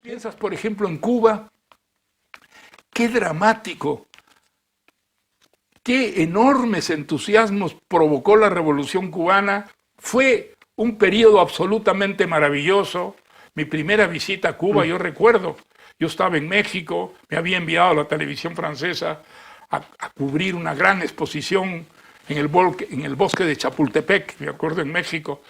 Piensas, por ejemplo, en Cuba, qué dramático, qué enormes entusiasmos provocó la Revolución Cubana. Fue un periodo absolutamente maravilloso. Mi primera visita a Cuba, yo recuerdo, yo estaba en México, me había enviado a la televisión francesa a cubrir una gran exposición en el bosque de Chapultepec, me acuerdo, en México.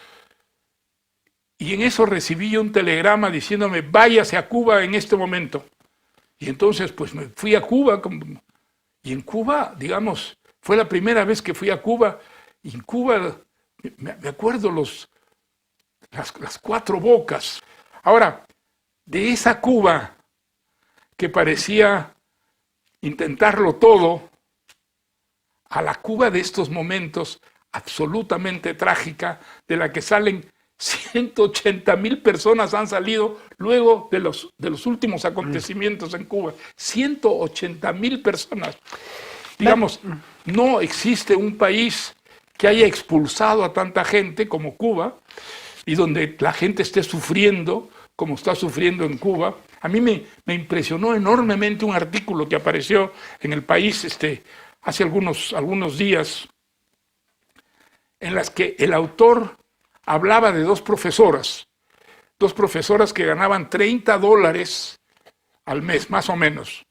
Y en eso recibí un telegrama diciéndome, váyase a Cuba en este momento. Y entonces, pues me fui a Cuba. Y en Cuba, digamos, fue la primera vez que fui a Cuba. Y en Cuba, me acuerdo las cuatro bocas. Ahora, de esa Cuba que parecía intentarlo todo, a la Cuba de estos momentos absolutamente trágica, de la que salen 180,000 personas han salido luego de los últimos acontecimientos en Cuba. 180,000 personas. Digamos, no existe un país que haya expulsado a tanta gente como Cuba y donde la gente esté sufriendo como está sufriendo en Cuba. A mí me impresionó enormemente un artículo que apareció en El País hace algunos días, en las que el autor hablaba de dos profesoras que ganaban $30 al mes, más o menos,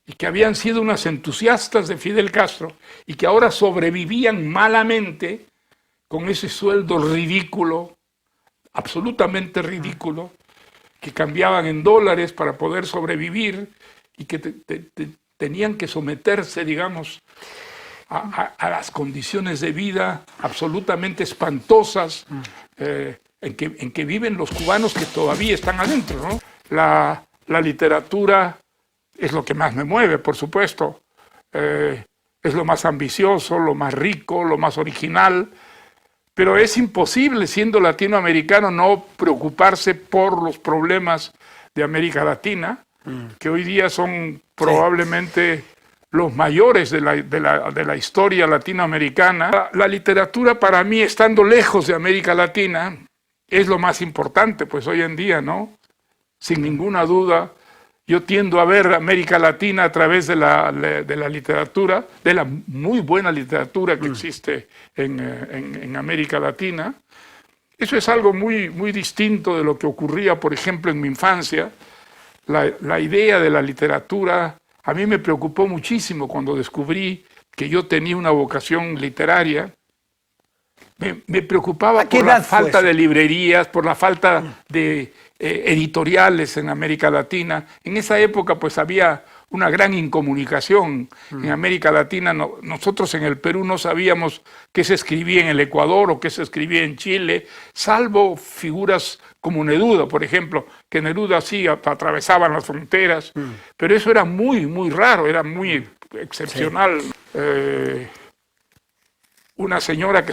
y que habían sido unas entusiastas de Fidel Castro y que ahora sobrevivían malamente con ese sueldo ridículo, absolutamente ridículo, que cambiaban en dólares para poder sobrevivir y que tenían que someterse, digamos, a las condiciones de vida absolutamente espantosas en que viven los cubanos que todavía están adentro, ¿no? La literatura es lo que más me mueve, por supuesto. Es lo más ambicioso, lo más rico, lo más original. Pero es imposible, siendo latinoamericano, no preocuparse por los problemas de América Latina, que hoy día son probablemente los mayores de la historia latinoamericana. La literatura, para mí, estando lejos de América Latina, es lo más importante, pues hoy en día, ¿no? Sin ninguna duda, yo tiendo a ver América Latina a través de la literatura, de la muy buena literatura que existe en América Latina. Eso es algo muy, muy distinto de lo que ocurría, por ejemplo, en mi infancia. La idea de la literatura a mí me preocupó muchísimo cuando descubrí que yo tenía una vocación literaria. Me preocupaba por la falta de librerías, por la falta de editoriales en América Latina. En esa época pues había una gran incomunicación en América Latina. Nosotros en el Perú no sabíamos qué se escribía en el Ecuador o qué se escribía en Chile, salvo figuras como Neruda, por ejemplo, que Neruda sí atravesaban las fronteras, pero eso era muy, muy raro, era muy excepcional. Sí. Una señora que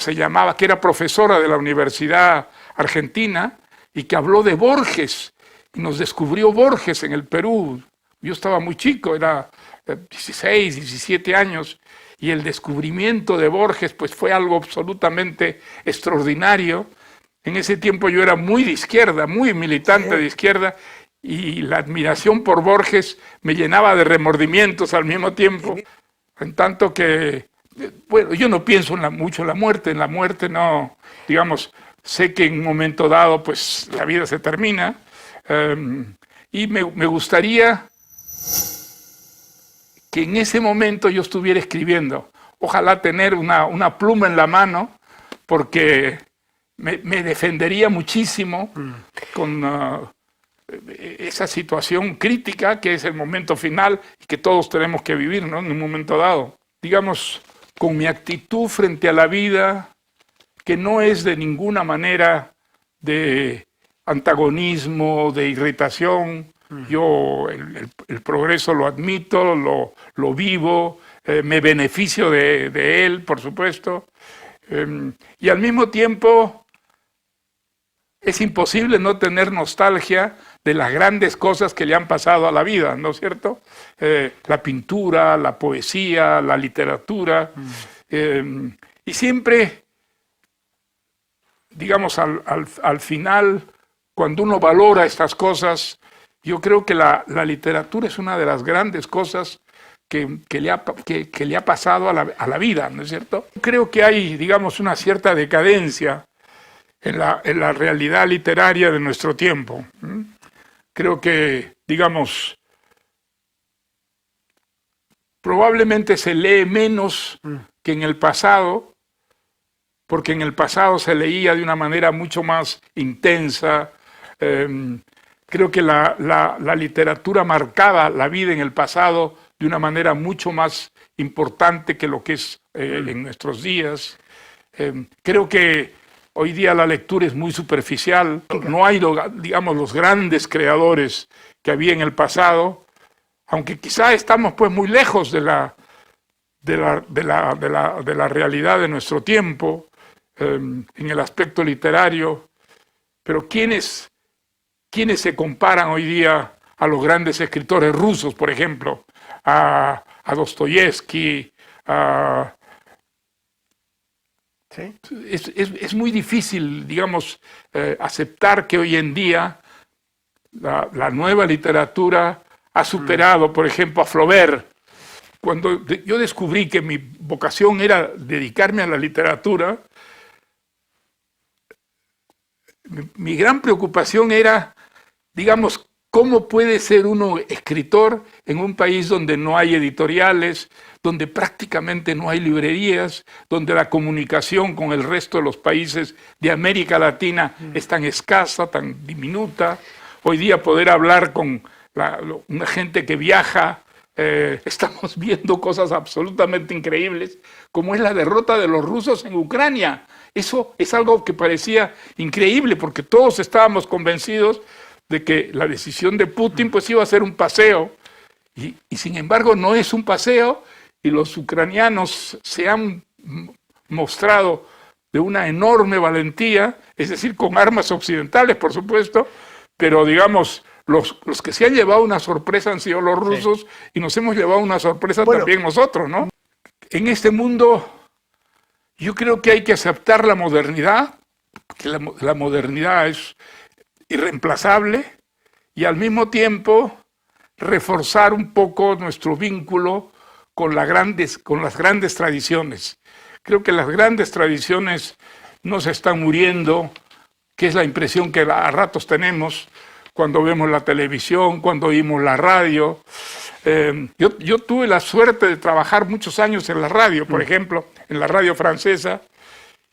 era profesora de la Universidad Argentina y que habló de Borges, y nos descubrió Borges en el Perú. Yo estaba muy chico, era 16, 17 años, y el descubrimiento de Borges pues fue algo absolutamente extraordinario. En ese tiempo yo era muy de izquierda, muy militante de izquierda, y la admiración por Borges me llenaba de remordimientos al mismo tiempo, en tanto que, bueno, yo no pienso mucho en la muerte no, digamos, sé que en un momento dado pues la vida se termina, y me gustaría que en ese momento yo estuviera escribiendo, ojalá tener una pluma en la mano, porque me defendería muchísimo con esa situación crítica que es el momento final y que todos tenemos que vivir, ¿no? En un momento dado. Digamos, con mi actitud frente a la vida, que no es de ninguna manera de antagonismo, de irritación. Yo el progreso lo admito, lo vivo, me beneficio de él, por supuesto. Y al mismo tiempo es imposible no tener nostalgia de las grandes cosas que le han pasado a la vida, ¿no es cierto? La pintura, la poesía, la literatura. Y siempre, digamos, al final cuando uno valora estas cosas, yo creo que la literatura es una de las grandes cosas que le ha pasado a la vida, ¿no es cierto? Creo que hay, digamos, una cierta decadencia en la realidad literaria de nuestro tiempo. Creo que, digamos, probablemente se lee menos que en el pasado, porque en el pasado se leía de una manera mucho más intensa. Creo que la literatura marcaba la vida en el pasado de una manera mucho más importante que lo que es en nuestros días. Creo que hoy día la lectura es muy superficial. No hay, digamos, los grandes creadores que había en el pasado, aunque quizá estamos pues muy lejos de la realidad de nuestro tiempo en el aspecto literario. Pero ¿quiénes se comparan hoy día a los grandes escritores rusos, por ejemplo? A Dostoyevsky. ¿Sí? Es muy difícil, digamos, aceptar que hoy en día la nueva literatura ha superado, por ejemplo, a Flaubert. Cuando yo descubrí que mi vocación era dedicarme a la literatura, mi gran preocupación era, digamos, ¿cómo puede ser uno escritor en un país donde no hay editoriales, donde prácticamente no hay librerías, donde la comunicación con el resto de los países de América Latina es tan escasa, tan diminuta? Hoy día poder hablar con una gente que viaja, estamos viendo cosas absolutamente increíbles, como es la derrota de los rusos en Ucrania. Eso es algo que parecía increíble, porque todos estábamos convencidos de que la decisión de Putin pues iba a ser un paseo, y sin embargo no es un paseo, y los ucranianos se han mostrado de una enorme valentía, es decir, con armas occidentales, por supuesto, pero digamos, los que se han llevado una sorpresa han sido los rusos, sí, y nos hemos llevado una sorpresa también nosotros, ¿no? En este mundo yo creo que hay que aceptar la modernidad, que la modernidad es irreemplazable, y al mismo tiempo reforzar un poco nuestro vínculo con las grandes tradiciones. Creo que las grandes tradiciones no se están muriendo, que es la impresión que a ratos tenemos cuando vemos la televisión, cuando oímos la radio. Yo tuve la suerte de trabajar muchos años en la radio, por ejemplo, en la radio francesa,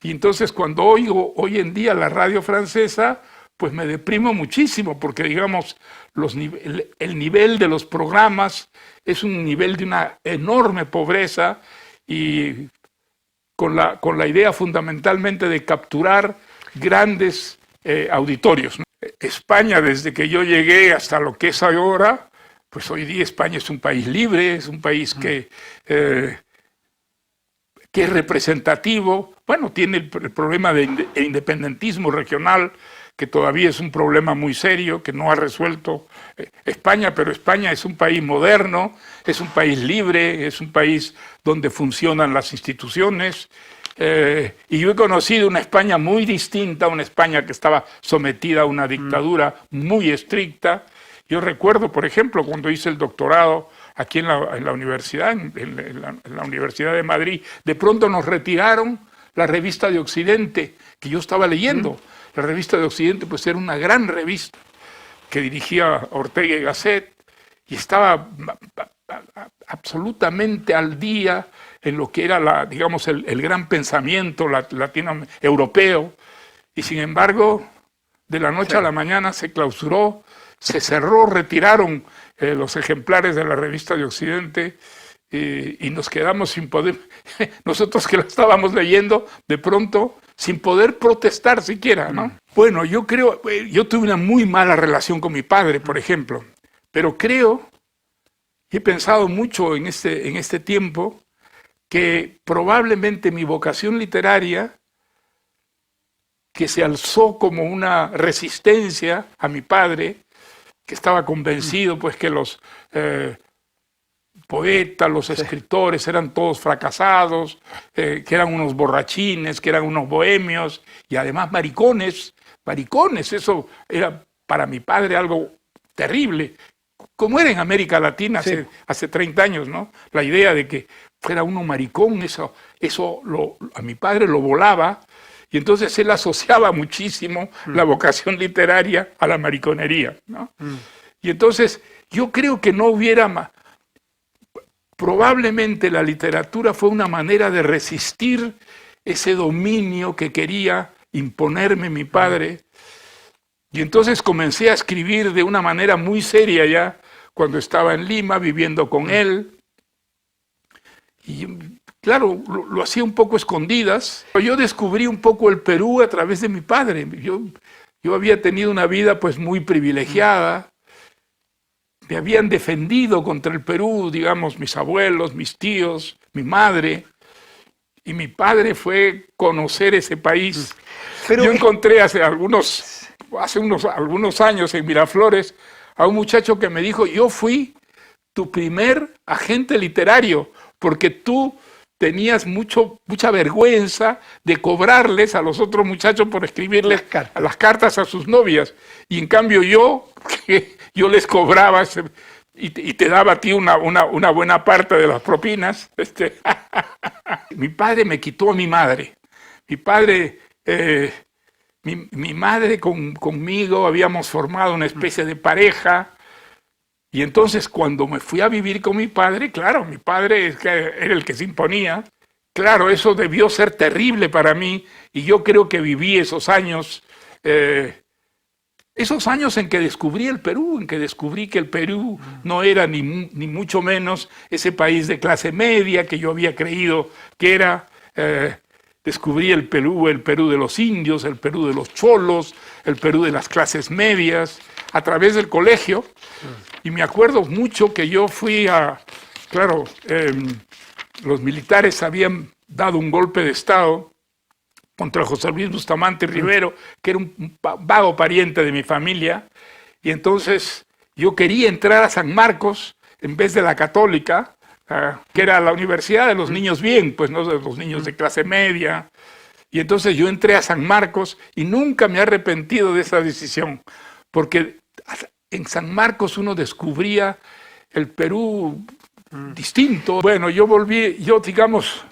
y entonces cuando oigo hoy en día la radio francesa, pues me deprimo muchísimo, porque digamos, el nivel de los programas es un nivel de una enorme pobreza, y con la idea fundamentalmente de capturar grandes auditorios, ¿no? España, desde que yo llegué hasta lo que es ahora, pues hoy día España es un país libre, es un país que es representativo. Bueno, tiene el problema del independentismo regional, que todavía es un problema muy serio, que no ha resuelto España, pero España es un país moderno, es un país libre, es un país donde funcionan las instituciones. Y yo he conocido una España muy distinta, una España que estaba sometida a una dictadura muy estricta. Yo recuerdo, por ejemplo, cuando hice el doctorado aquí en la universidad, en la Universidad de Madrid, de pronto nos retiraron la revista de Occidente, que yo estaba leyendo. La revista de Occidente pues era una gran revista que dirigía Ortega y Gasset, y estaba absolutamente al día en lo que era digamos, el gran pensamiento latino europeo, y sin embargo, de la noche a la mañana se clausuró, se cerró, retiraron los ejemplares de la revista de Occidente, y nos quedamos sin poder, nosotros que la estábamos leyendo, de pronto, sin poder protestar siquiera, ¿no? Bueno, yo tuve una muy mala relación con mi padre, por ejemplo, pero creo, y he pensado mucho en este tiempo, que probablemente mi vocación literaria, que se alzó como una resistencia a mi padre, que estaba convencido pues que los poetas, los escritores eran todos fracasados, que eran unos borrachines, que eran unos bohemios y además maricones, maricones. Eso era para mi padre algo terrible. Como era en América Latina hace 30 años, ¿no? La idea de que fuera uno maricón, eso a mi padre lo volaba, y entonces él asociaba muchísimo la vocación literaria a la mariconería, ¿no? Y entonces yo creo que no hubiera... Probablemente la literatura fue una manera de resistir ese dominio que quería imponerme mi padre. Y entonces comencé a escribir de una manera muy seria ya, cuando estaba en Lima, viviendo con él. Y claro, lo hacía un poco escondidas. Yo descubrí un poco el Perú a través de mi padre. Yo había tenido una vida pues muy privilegiada. Me habían defendido contra el Perú, digamos, mis abuelos, mis tíos, mi madre. Y mi padre fue conocer ese país. Pero yo encontré hace algunos años en Miraflores a un muchacho que me dijo: yo fui tu primer agente literario, porque tú tenías mucha vergüenza de cobrarles a los otros muchachos por escribirles las cartas a sus novias. Y en cambio yo les cobraba y te daba a ti una buena parte de las propinas. Mi padre me quitó a mi madre. Mi padre... Mi madre conmigo habíamos formado una especie de pareja, y entonces cuando me fui a vivir con mi padre, claro, mi padre era el que se imponía. Claro, eso debió ser terrible para mí, y yo creo que viví esos años en que descubrí el Perú, en que descubrí que el Perú no era ni mucho menos ese país de clase media que yo había creído que era. Descubrí el Perú de los indios, el Perú de los cholos, el Perú de las clases medias, a través del colegio. Y me acuerdo mucho que yo fui claro, los militares habían dado un golpe de Estado contra José Luis Bustamante Rivero, que era un vago pariente de mi familia, y entonces yo quería entrar a San Marcos en vez de la Católica, que era la universidad de los niños bien, pues no de los niños de clase media. Y entonces yo entré a San Marcos y nunca me he arrepentido de esa decisión, porque en San Marcos uno descubría el Perú distinto. Bueno, digamos,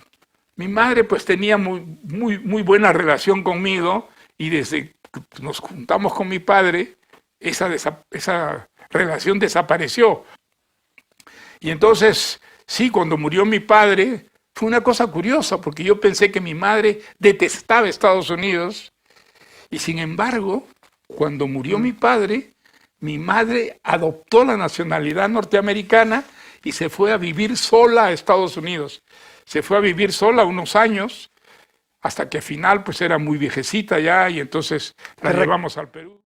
mi madre pues tenía muy buena relación conmigo, y desde que nos juntamos con mi padre, esa relación desapareció. Y entonces... sí, cuando murió mi padre, fue una cosa curiosa, porque yo pensé que mi madre detestaba Estados Unidos, y sin embargo, cuando murió mi padre, mi madre adoptó la nacionalidad norteamericana y se fue a vivir sola a Estados Unidos. Se fue a vivir sola unos años, hasta que al final pues era muy viejecita ya, y entonces la llevamos al Perú.